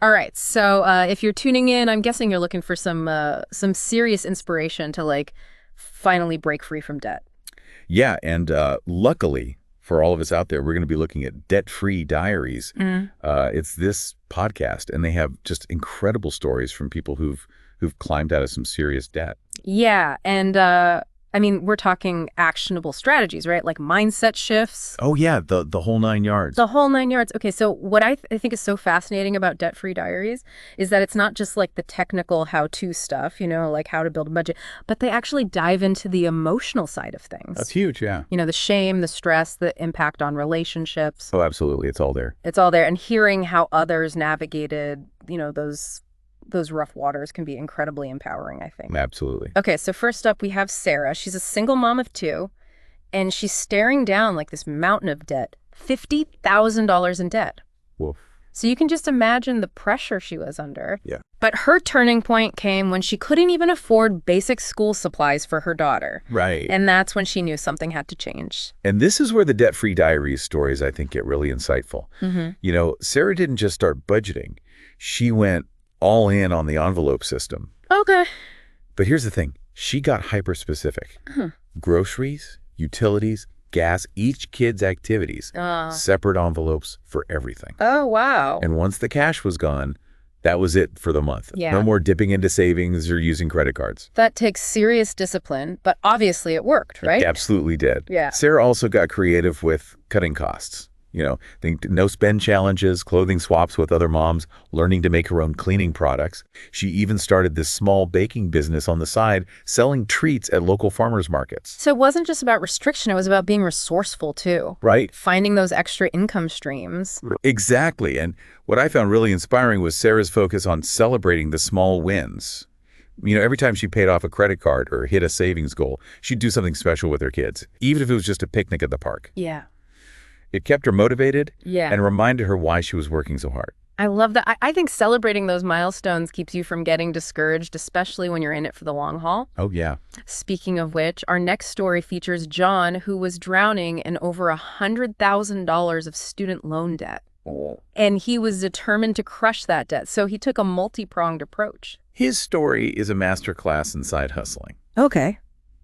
All right. So if you're tuning in, I'm guessing you're looking for some serious inspiration to like finally break free from debt. Yeah, and luckily for all of us out there, we're going to be looking at Debt-Free Diaries. It's this podcast, and they have just incredible stories from people who've climbed out of some serious debt. Yeah. And I mean, we're talking actionable strategies, right? Like mindset shifts. Oh yeah, the whole 9 yards. The whole 9 yards. Okay, so what I think is so fascinating about Debt-Free Diaries is that it's not just like the technical how-to stuff, like how to build a budget, but they actually dive into the emotional side of things. That's huge, yeah. The shame, the stress, the impact on relationships. Oh, absolutely. It's all there. It's all there. And hearing how others navigated, those rough waters can be incredibly empowering, I think. Absolutely. Okay, so first up, we have Sarah. She's a single mom of two, and she's staring down like this mountain of debt, $50,000 in debt. Woof. So you can just imagine the pressure she was under. Yeah. But her turning point came when she couldn't even afford basic school supplies for her daughter. Right. And that's when she knew something had to change. And this is where the Debt-Free Diaries stories, I think, get really insightful. Sarah didn't just start budgeting. She went all in on the envelope system. Okay. But here's the thing. She got hyper-specific. Groceries, utilities, gas, each kid's activities, separate envelopes for everything. Oh, wow. And once the cash was gone, that was it for the month. Yeah. No more dipping into savings or using credit cards. That takes serious discipline, but obviously it worked, right? It absolutely did. Yeah. Sarah also got creative with cutting costs. Think no spend challenges, clothing swaps with other moms, learning to make her own cleaning products. She even started this small baking business on the side, selling treats at local farmers markets. So it wasn't just about restriction, it was about being resourceful too. Right. Finding those extra income streams. Exactly. And what I found really inspiring was Sarah's focus on celebrating the small wins. Every time she paid off a credit card or hit a savings goal, she'd do something special with her kids, even if it was just a picnic at the park. Yeah. It kept her motivated Yeah. and reminded her why she was working so hard. I love that. I think celebrating those milestones keeps you from getting discouraged, especially when you're in it for the long haul. Oh, yeah. Speaking of which, our next story features John, who was drowning in over $100,000 of student loan debt. And he was determined to crush that debt, so he took a multi-pronged approach. His story is a masterclass in side hustling, Okay.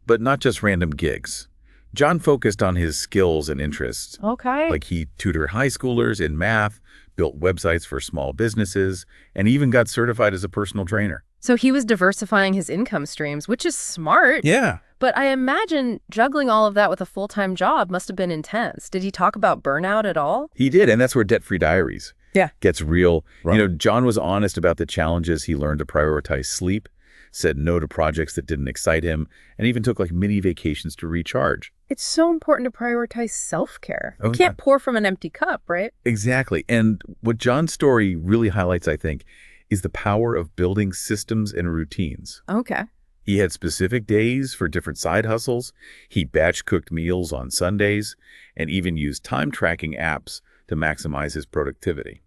but not just random gigs. John focused on his skills and interests. Okay. Like he tutored high schoolers in math, built websites for small businesses, and even got certified as a personal trainer. So he was diversifying his income streams, which is smart. Yeah. But I imagine juggling all of that with a full-time job must have been intense. Did he talk about burnout at all? He did, and that's where Debt-Free Diaries gets real. Right. John was honest about the challenges. He learned to prioritize sleep, said no to projects that didn't excite him, and even took like mini vacations to recharge. It's so important to prioritize self-care. Oh, You can't pour from an empty cup, right? Exactly. And what John's story really highlights, I think, is the power of building systems and routines. Okay. He had specific days for different side hustles. He batch cooked meals on Sundays and even used time tracking apps to maximize his productivity.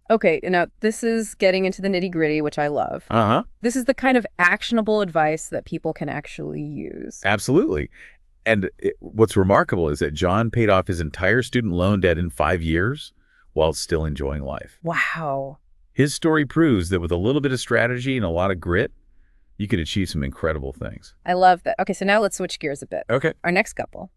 Okay, now this is getting into the nitty-gritty, which I love. Uh-huh. This is the kind of actionable advice that people can actually use. Absolutely. And what's remarkable is that John paid off his entire student loan debt in 5 years while still enjoying life. Wow. His story proves that with a little bit of strategy and a lot of grit, you could achieve some incredible things. I love that. Okay, so now let's switch gears a bit. Okay. Our next couple,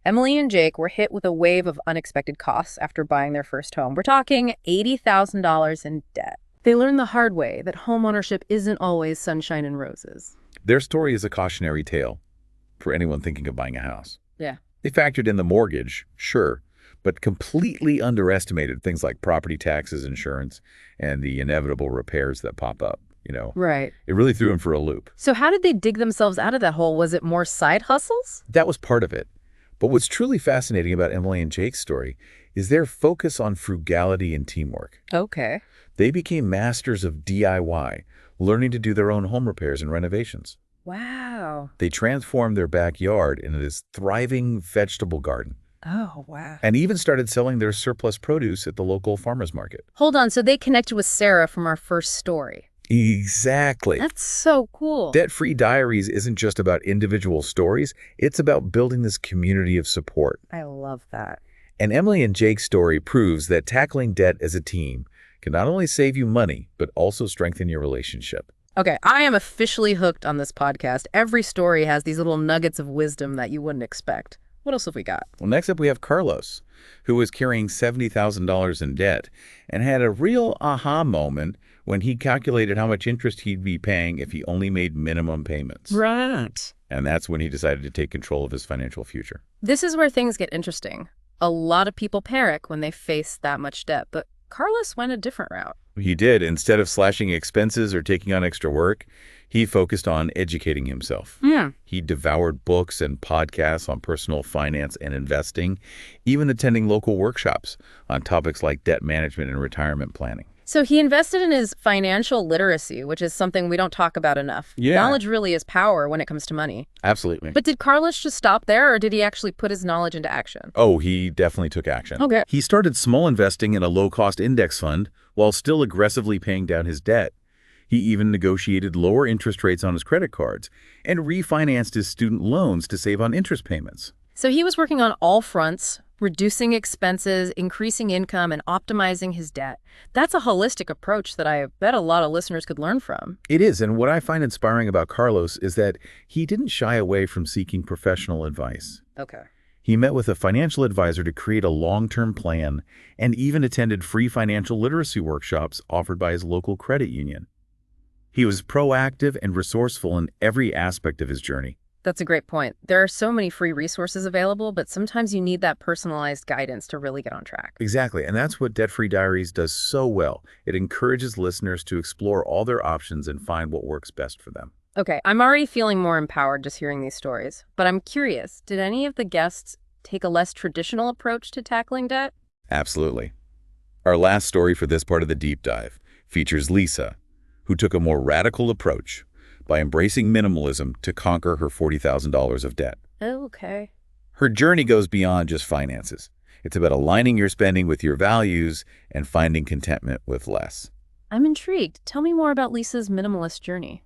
Emily and Jake, were hit with a wave of unexpected costs after buying their first home. We're talking $80,000 in debt. They learned the hard way that homeownership isn't always sunshine and roses. Their story is a cautionary tale for anyone thinking of buying a house. Yeah. They factored in the mortgage, sure, but completely underestimated things like property taxes, insurance, and the inevitable repairs that pop up. Right. It really threw them for a loop. So how did they dig themselves out of that hole? Was it more side hustles? That was part of it. But what's truly fascinating about Emily and Jake's story is their focus on frugality and teamwork. Okay. They became masters of DIY, learning to do their own home repairs and renovations. Wow. They transformed their backyard into this thriving vegetable garden Oh, wow. and even started selling their surplus produce at the local farmers market. Hold on. So they connected with Sarah from our first story. Exactly. That's so cool. Debt-Free Diaries isn't just about individual stories. It's about building this community of support. I love that. And Emily and Jake's story proves that tackling debt as a team can not only save you money, but also strengthen your relationship. Okay, I am officially hooked on this podcast. Every story has these little nuggets of wisdom that you wouldn't expect. What else have we got? Well, next up we have Carlos, who was carrying $70,000 in debt and had a real aha moment when he calculated how much interest he'd be paying if he only made minimum payments. Right. And that's when he decided to take control of his financial future. This is where things get interesting. A lot of people panic when they face that much debt, but Carlos went a different route. He did. Instead of slashing expenses or taking on extra work, he focused on educating himself. Yeah. He devoured books and podcasts on personal finance and investing, even attending local workshops on topics like debt management and retirement planning. So he invested in his financial literacy, which is something we don't talk about enough. Yeah. Knowledge really is power when it comes to money. Absolutely. But did Carlos just stop there, or did he actually put his knowledge into action? Oh, he definitely took action. Okay. He started small investing in a low-cost index fund while still aggressively paying down his debt. He even negotiated lower interest rates on his credit cards and refinanced his student loans to save on interest payments. So he was working on all fronts, reducing expenses, increasing income, and optimizing his debt. That's a holistic approach that I bet a lot of listeners could learn from. It is, and what I find inspiring about Carlos is that he didn't shy away from seeking professional advice. Okay. He met with a financial advisor to create a long-term plan and even attended free financial literacy workshops offered by his local credit union. He was proactive and resourceful in every aspect of his journey. That's a great point. There are so many free resources available, but sometimes you need that personalized guidance to really get on track. Exactly, and that's what Debt-Free Diaries does so well. It encourages listeners to explore all their options and find what works best for them. Okay, I'm already feeling more empowered just hearing these stories, but I'm curious, did any of the guests take a less traditional approach to tackling debt? Absolutely. Our last story for this part of the deep dive features Lisa, who took a more radical approach by embracing minimalism to conquer her $40,000 of debt. Oh, okay. Her journey goes beyond just finances. It's about aligning your spending with your values and finding contentment with less. I'm intrigued. Tell me more about Lisa's minimalist journey.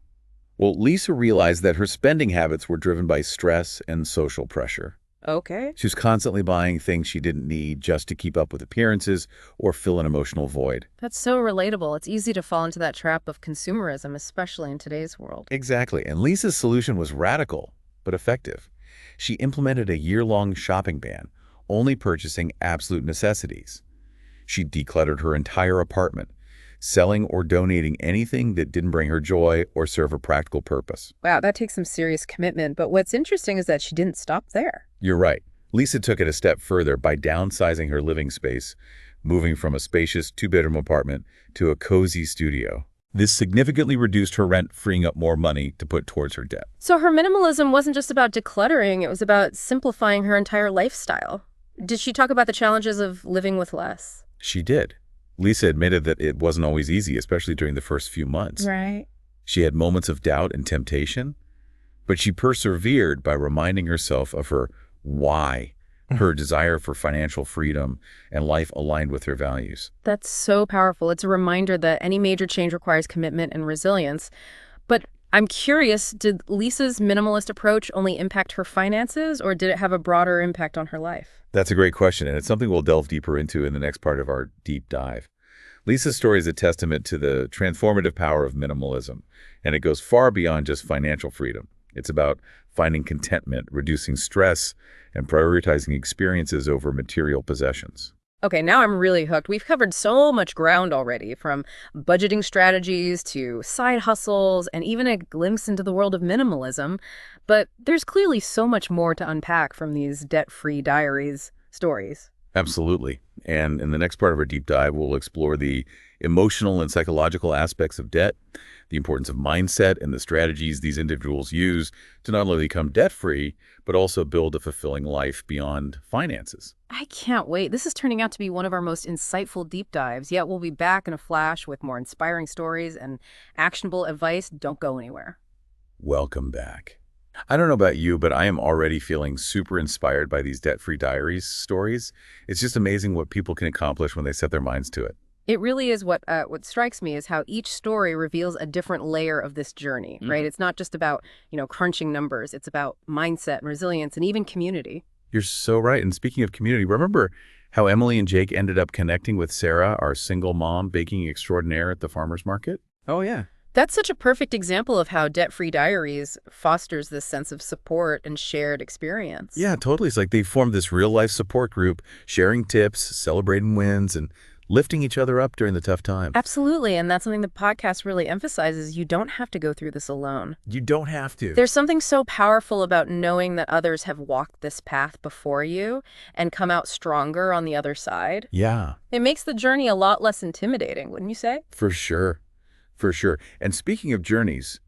Well, Lisa realized that her spending habits were driven by stress and social pressure. Okay. She was constantly buying things she didn't need just to keep up with appearances or fill an emotional void. That's so relatable. It's easy to fall into that trap of consumerism, especially in today's world. Exactly. And Lisa's solution was radical, but effective. She implemented a year-long shopping ban, only purchasing absolute necessities. She decluttered her entire apartment, selling or donating anything that didn't bring her joy or serve a practical purpose. Wow, that takes some serious commitment. But what's interesting is that she didn't stop there. You're right. Lisa took it a step further by downsizing her living space, moving from a spacious two-bedroom apartment to a cozy studio. This significantly reduced her rent, freeing up more money to put towards her debt. So her minimalism wasn't just about decluttering, it was about simplifying her entire lifestyle. Did she talk about the challenges of living with less? She did. Lisa admitted that it wasn't always easy, especially during the first few months. Right. She had moments of doubt and temptation, but she persevered by reminding herself of her why, her desire for financial freedom and life aligned with her values. That's so powerful. It's a reminder that any major change requires commitment and resilience. But I'm curious, did Lisa's minimalist approach only impact her finances, or did it have a broader impact on her life? That's a great question, and it's something we'll delve deeper into in the next part of our deep dive. Lisa's story is a testament to the transformative power of minimalism, and it goes far beyond just financial freedom. It's about finding contentment, reducing stress, and prioritizing experiences over material possessions. Okay, now I'm really hooked. We've covered so much ground already, from budgeting strategies to side hustles and even a glimpse into the world of minimalism. But there's clearly so much more to unpack from these debt-free diaries stories. Absolutely. And in the next part of our deep dive, we'll explore the emotional and psychological aspects of debt, the importance of mindset, and the strategies these individuals use to not only become debt-free, but also build a fulfilling life beyond finances. I can't wait. This is turning out to be one of our most insightful deep dives, yet we'll be back in a flash with more inspiring stories and actionable advice. Don't go anywhere. Welcome back. I don't know about you, but I am already feeling super inspired by these debt-free diaries stories. It's just amazing what people can accomplish when they set their minds to it. It really is what strikes me is how each story reveals a different layer of this journey, right? It's not just about, crunching numbers. It's about mindset and resilience and even community. You're so right. And speaking of community, remember How Emily and Jake ended up connecting with Sarah, our single mom baking extraordinaire at the farmer's market. Oh, yeah. That's such a perfect example of how Debt-Free Diaries fosters this sense of support and shared experience. Yeah, totally. It's like they formed this real-life support group, sharing tips, celebrating wins, and lifting each other up during the tough times. Absolutely, and that's something the podcast really emphasizes. You don't have to go through this alone. You don't have to. There's something so powerful about knowing that others have walked this path before you and come out stronger on the other side. Yeah, It makes the journey a lot less intimidating, wouldn't you say? for sure. For sure. And speaking of journeys,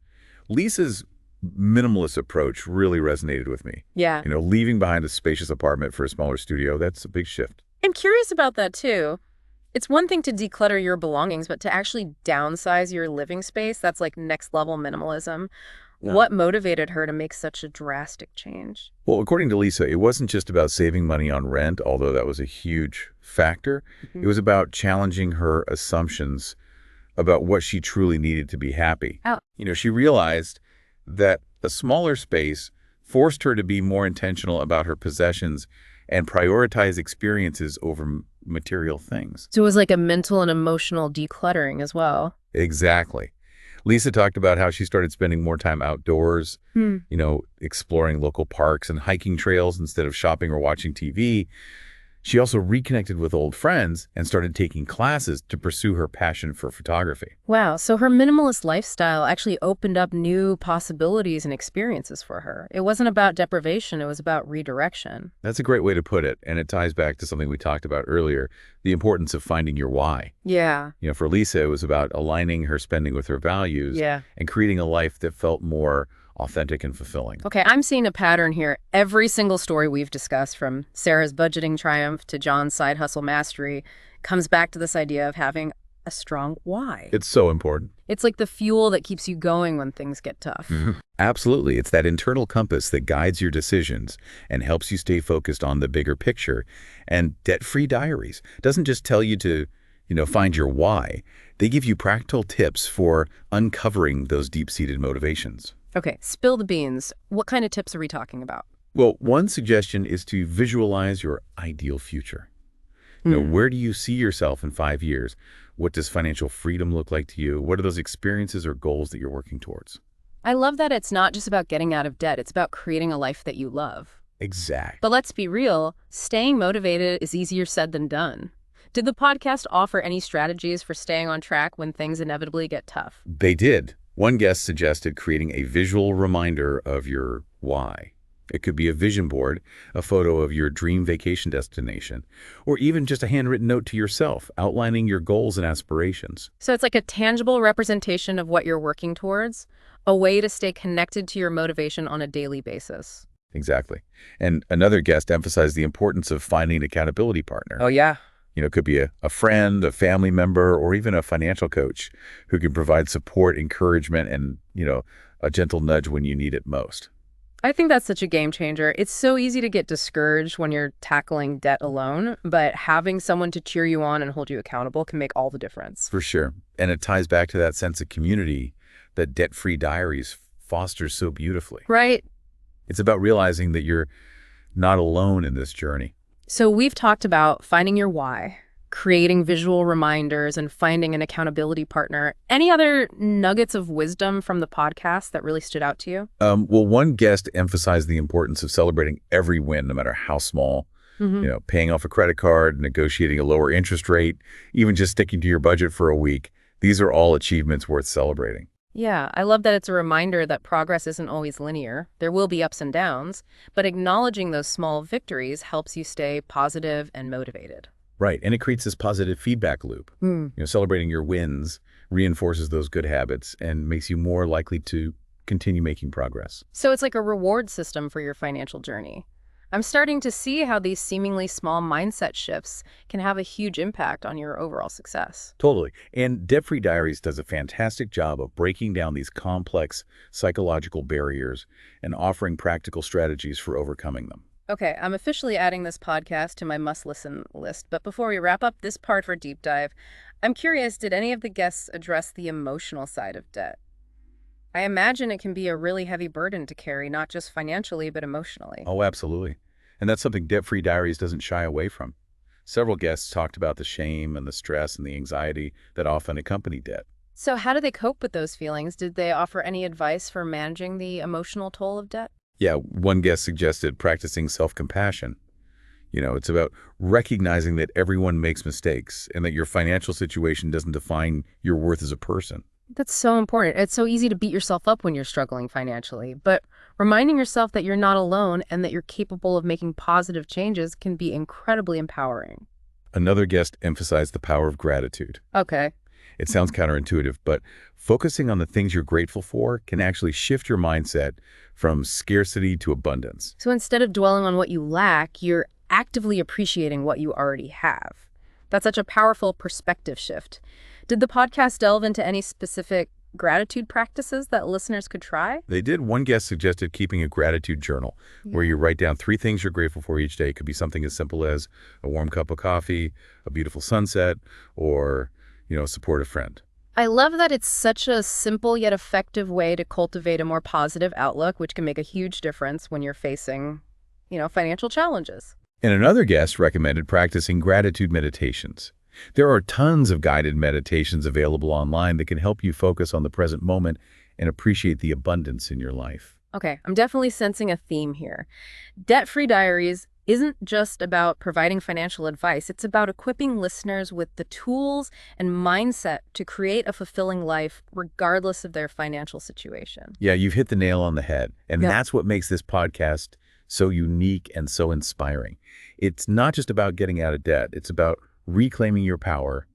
Lisa's minimalist approach really resonated with me. Yeah. Leaving behind a spacious apartment for a smaller studio, that's a big shift. I'm curious about that too. It's one thing to declutter your belongings, but to actually downsize your living space, that's like next level minimalism. Yeah. What motivated her to make such a drastic change? Well, according to Lisa, it wasn't just about saving money on rent, although that was a huge factor. It was about challenging her assumptions about what she truly needed to be happy. Oh. She realized that a smaller space forced her to be more intentional about her possessions and prioritize experiences over material things. So it was like a mental and emotional decluttering as well. Exactly. Lisa talked about how she started spending more time outdoors, exploring local parks and hiking trails instead of shopping or watching TV. She also reconnected with old friends and started taking classes to pursue her passion for photography. Wow, so her minimalist lifestyle actually opened up new possibilities and experiences for her. It wasn't about deprivation, it was about redirection. That's a great way to put it, and it ties back to something we talked about earlier, the importance of finding your why. Yeah. For Lisa, it was about aligning her spending with her values and creating a life that felt more authentic and fulfilling. Okay, I'm seeing a pattern here. Every single story we've discussed, from Sarah's budgeting triumph to John's side hustle mastery, comes back to this idea of having a strong why. It's so important. It's like the fuel that keeps you going when things get tough. Absolutely. It's that internal compass that guides your decisions and helps you stay focused on the bigger picture. And Debt-Free Diaries doesn't just tell you to, find your why. They give you practical tips for uncovering those deep-seated motivations. Okay, spill the beans. What kind of tips are we talking about? Well, one suggestion is to visualize your ideal future. Where do you see yourself in 5 years? What does financial freedom look like to you? What are those experiences or goals that you're working towards? I love that it's not just about getting out of debt. It's about creating a life that you love. Exactly. But let's be real, staying motivated is easier said than done. Did the podcast offer any strategies for staying on track when things inevitably get tough? They did. One guest suggested creating a visual reminder of your why. It could be a vision board, a photo of your dream vacation destination, or even just a handwritten note to yourself outlining your goals and aspirations. So it's like a tangible representation of what you're working towards, a way to stay connected to your motivation on a daily basis. Exactly. And another guest emphasized the importance of finding an accountability partner. Oh, yeah. It could be a friend, a family member, or even a financial coach who can provide support, encouragement, and, a gentle nudge when you need it most. I think that's such a game changer. It's so easy to get discouraged when you're tackling debt alone, but having someone to cheer you on and hold you accountable can make all the difference. For sure. And it ties back to that sense of community that Debt-Free Diaries fosters so beautifully. Right. It's about realizing that you're not alone in this journey. So we've talked about finding your why, creating visual reminders, and finding an accountability partner. Any other nuggets of wisdom from the podcast that really stood out to you? Well, one guest emphasized the importance of celebrating every win, no matter how small. Paying off a credit card, negotiating a lower interest rate, even just sticking to your budget for a week. These are all achievements worth celebrating. Yeah, I love that it's a reminder that progress isn't always linear. There will be ups and downs, but acknowledging those small victories helps you stay positive and motivated. Right, and it creates this positive feedback loop. Celebrating your wins reinforces those good habits and makes you more likely to continue making progress. So it's like a reward system for your financial journey. I'm starting to see how these seemingly small mindset shifts can have a huge impact on your overall success. Totally. And Debt-Free Diaries does a fantastic job of breaking down these complex psychological barriers and offering practical strategies for overcoming them. Okay, I'm officially adding this podcast to my must-listen list, but before we wrap up this part for Deep Dive, I'm curious, did any of the guests address the emotional side of debt? I imagine it can be a really heavy burden to carry, not just financially, but emotionally. Oh, absolutely. And that's something Debt-Free Diaries doesn't shy away from. Several guests talked about the shame and the stress and the anxiety that often accompany debt. So how do they cope with those feelings? Did they offer any advice for managing the emotional toll of debt? Yeah, one guest suggested practicing self-compassion. It's about recognizing that everyone makes mistakes and that your financial situation doesn't define your worth as a person. That's so important. It's so easy to beat yourself up when you're struggling financially, but reminding yourself that you're not alone and that you're capable of making positive changes can be incredibly empowering. Another guest emphasized the power of gratitude. Okay. It sounds counterintuitive, but focusing on the things you're grateful for can actually shift your mindset from scarcity to abundance. So instead of dwelling on what you lack, you're actively appreciating what you already have. That's such a powerful perspective shift. Did the podcast delve into any specific gratitude practices that listeners could try? They did. One guest suggested keeping a gratitude journal where you write down 3 things you're grateful for each day. It could be something as simple as a warm cup of coffee, a beautiful sunset, or, a supportive friend. I love that it's such a simple yet effective way to cultivate a more positive outlook, which can make a huge difference when you're facing, financial challenges. And another guest recommended practicing gratitude meditations. There are tons of guided meditations available online that can help you focus on the present moment and appreciate the abundance in your life. Okay, I'm definitely sensing a theme here. Debt-Free Diaries isn't just about providing financial advice. It's about equipping listeners with the tools and mindset to create a fulfilling life regardless of their financial situation. Yeah, you've hit the nail on the head. And that's what makes this podcast so unique and so inspiring. It's not just about getting out of debt. It's about reclaiming your power,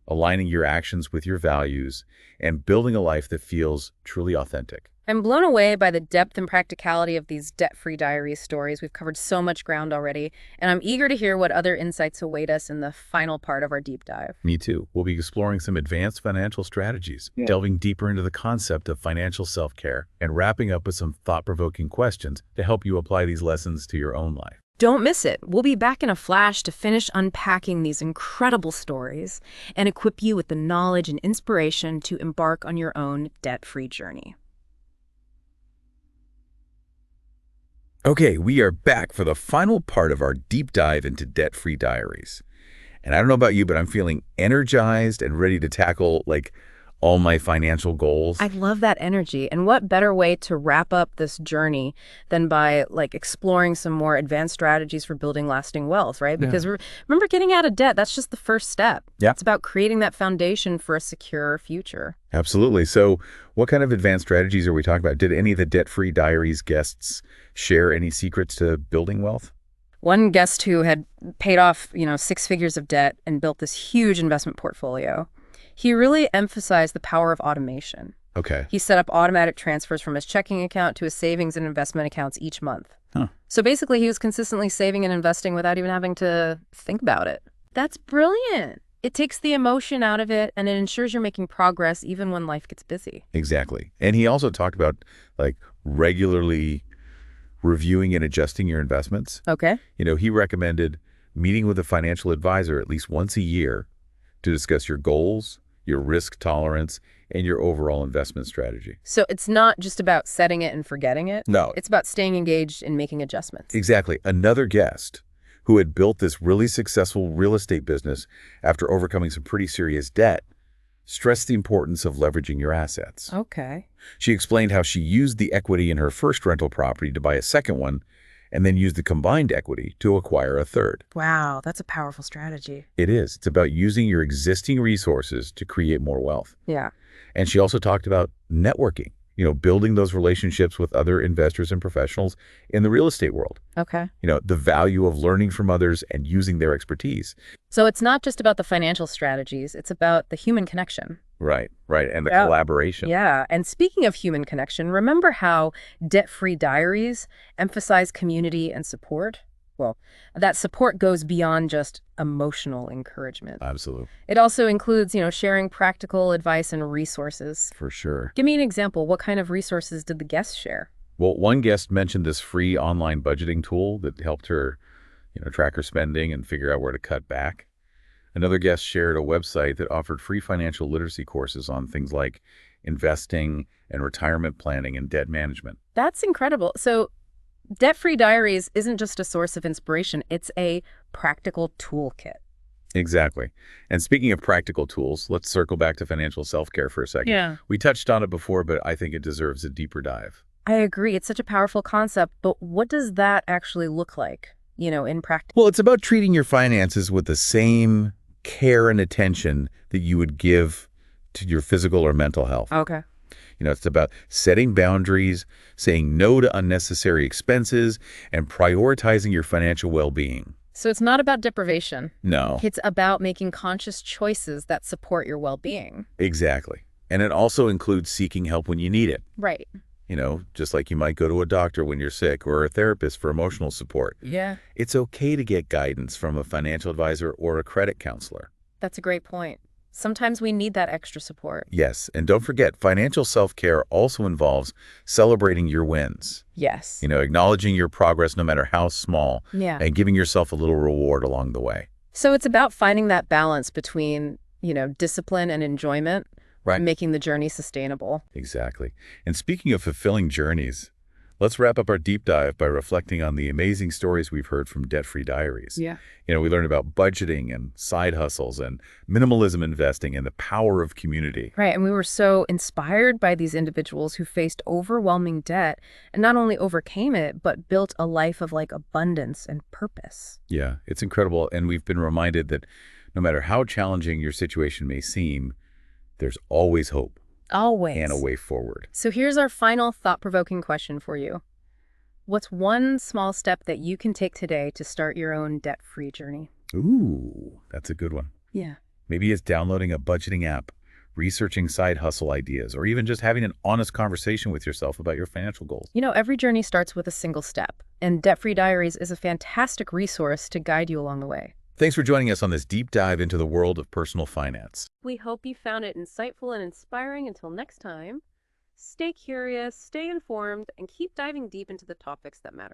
aligning your actions with your values, and building a life that feels truly authentic. I'm blown away by the depth and practicality of these Debt-Free Diaries stories. We've covered so much ground already, and I'm eager to hear what other insights await us in the final part of our deep dive. Me too. We'll be exploring some advanced financial strategies, delving deeper into the concept of financial self-care, and wrapping up with some thought-provoking questions to help you apply these lessons to your own life. Don't miss it. We'll be back in a flash to finish unpacking these incredible stories and equip you with the knowledge and inspiration to embark on your own debt-free journey. Okay, we are back for the final part of our deep dive into Debt-Free Diaries. And I don't know about you, but I'm feeling energized and ready to tackle, all my financial goals. I love that energy. And what better way to wrap up this journey than by exploring some more advanced strategies for building lasting wealth, right? Because remember, getting out of debt, that's just the first step. Yeah. It's about creating that foundation for a secure future. Absolutely. So what kind of advanced strategies are we talking about? Did any of the Debt-Free Diaries guests share any secrets to building wealth? One guest who had paid off, 6 figures of debt and built this huge investment portfolio, he really emphasized the power of automation. Okay. He set up automatic transfers from his checking account to his savings and investment accounts each month. Huh. So basically, he was consistently saving and investing without even having to think about it. That's brilliant. It takes the emotion out of it, and it ensures you're making progress even when life gets busy. Exactly. And he also talked about, regularly reviewing and adjusting your investments. Okay. He recommended meeting with a financial advisor at least once a year to discuss your goals, your risk tolerance, and your overall investment strategy. So it's not just about setting it and forgetting it. No. It's about staying engaged and making adjustments. Exactly. Another guest who had built this really successful real estate business after overcoming some pretty serious debt stressed the importance of leveraging your assets. Okay. She explained how she used the equity in her first rental property to buy a second one, and then used the combined equity to acquire a third. Wow, that's a powerful strategy. It is. It's about using your existing resources to create more wealth. Yeah. And she also talked about networking, building those relationships with other investors and professionals in the real estate world. Okay. The value of learning from others and using their expertise. So it's not just about the financial strategies, it's about the human connection. Right. And the collaboration. Yeah. And speaking of human connection, remember how Debt-Free Diaries emphasize community and support? Well, that support goes beyond just emotional encouragement. Absolutely. It also includes, sharing practical advice and resources. For sure. Give me an example. What kind of resources did the guests share? Well, one guest mentioned this free online budgeting tool that helped her, track her spending and figure out where to cut back. Another guest shared a website that offered free financial literacy courses on things like investing and retirement planning and debt management. That's incredible. So Debt-Free Diaries isn't just a source of inspiration, it's a practical toolkit. Exactly. And speaking of practical tools, let's circle back to financial self-care for a second. Yeah. We touched on it before, but I think it deserves a deeper dive. I agree. It's such a powerful concept, but what does that actually look like, in practice? Well, it's about treating your finances with the same care and attention that you would give to your physical or mental health. Okay. It's about setting boundaries, saying no to unnecessary expenses, and prioritizing your financial well-being. So it's not about deprivation. No, It's about making conscious choices that support your well-being. exactly. And it also includes seeking help when you need it. Right. Just like you might go to a doctor when you're sick or a therapist for emotional support. Yeah. It's okay to get guidance from a financial advisor or a credit counselor. That's a great point. Sometimes we need that extra support. Yes, and don't forget, financial self-care also involves celebrating your wins. Yes. Acknowledging your progress no matter how small, Yeah. and giving yourself a little reward along the way. So it's about finding that balance between, discipline and enjoyment, Right. making the journey sustainable. Exactly. And speaking of fulfilling journeys, let's wrap up our deep dive by reflecting on the amazing stories we've heard from Debt-Free Diaries. Yeah. We learned about budgeting and side hustles and minimalism investing and the power of community. Right. And we were so inspired by these individuals who faced overwhelming debt and not only overcame it, but built a life of abundance and purpose. Yeah, it's incredible. And we've been reminded that no matter how challenging your situation may seem, there's always hope Always. and a way forward. So here's our final thought-provoking question for you. What's one small step that you can take today to start your own debt-free journey? Ooh, that's a good one. Yeah. Maybe it's downloading a budgeting app, researching side hustle ideas, or even just having an honest conversation with yourself about your financial goals. Every journey starts with a single step, and Debt-Free Diaries is a fantastic resource to guide you along the way. Thanks for joining us on this deep dive into the world of personal finance. We hope you found it insightful and inspiring. Until next time, stay curious, stay informed, and keep diving deep into the topics that matter.